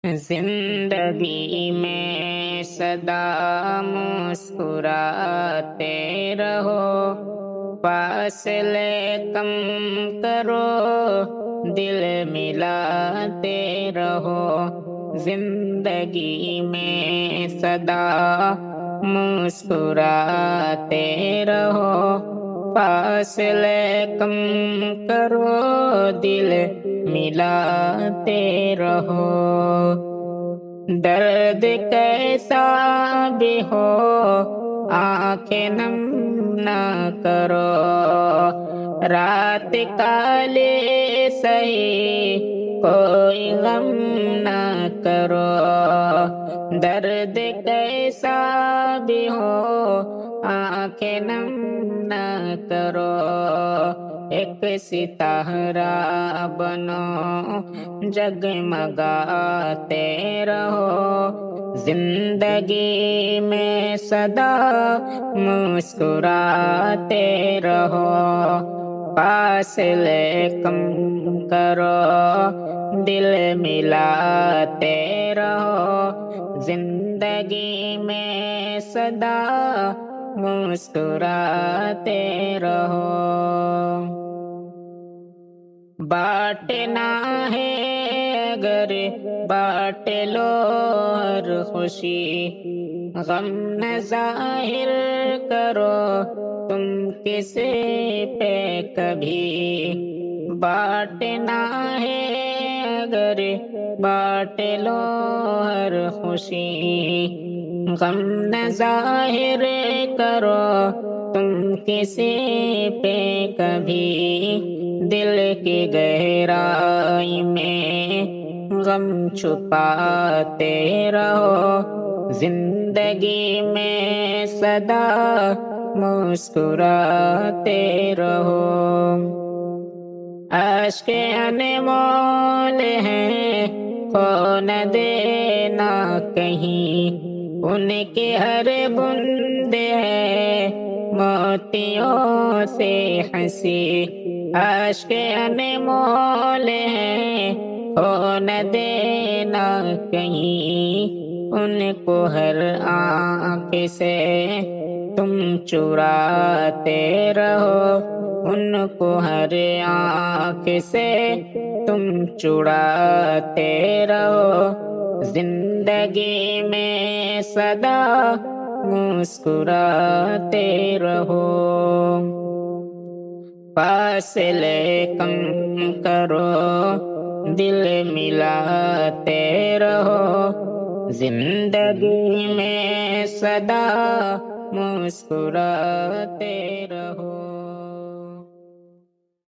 زندگی میں سدا مسکراتے رہو، فاصلے کم کرو، دل ملاتے رہو۔ زندگی میں سدا مسکراتے رہو، فاصلے کم کرو، دل ملاتے رہو۔ درد کیسا بھی ہو آنکھیں نم نہ کرو، رات کالے سہی کوئی غم نہ کرو۔ درد کیسا بھی ہو آنکھیں نم نہ کرو، ایک ستارہ بنو جگمگاتے رہو۔ زندگی میں سدا مسکراتے رہو، فاصلے کم کرو، دل ملاتے رہو۔ زندگی میں سدا مسکراتے رہو۔ بانٹنا ہے اگر بانٹ لو ہر خوشی، غم نہ ظاہر کرو تم کسی پہ کبھی۔ بانٹنا ہے اگر بانٹ لو ہر خوشی، غم نہ ظاہر کرو تم کسی پہ کبھی۔ دل کی گہرائی میں غم چھپاتے رہو، زندگی میں سدا مسکراتے رہو۔ اشک انمول ہیں کھو نہ دینا کہیں، ان کی ہر بوند ہے موتیوں سے ہنسی۔ اشک انمول ہیں کھو نہ دینا کہیں، ان کو ہر آنکھ سے تم چراتے رہو، ان کو ہر آنکھ سے تم چراتے رہو۔ زندگی میں سدا مسکراتے رہو، فاصلے کم کرو، دل ملاتے رہو۔ زندگی میں سدا مسکراتے رہو۔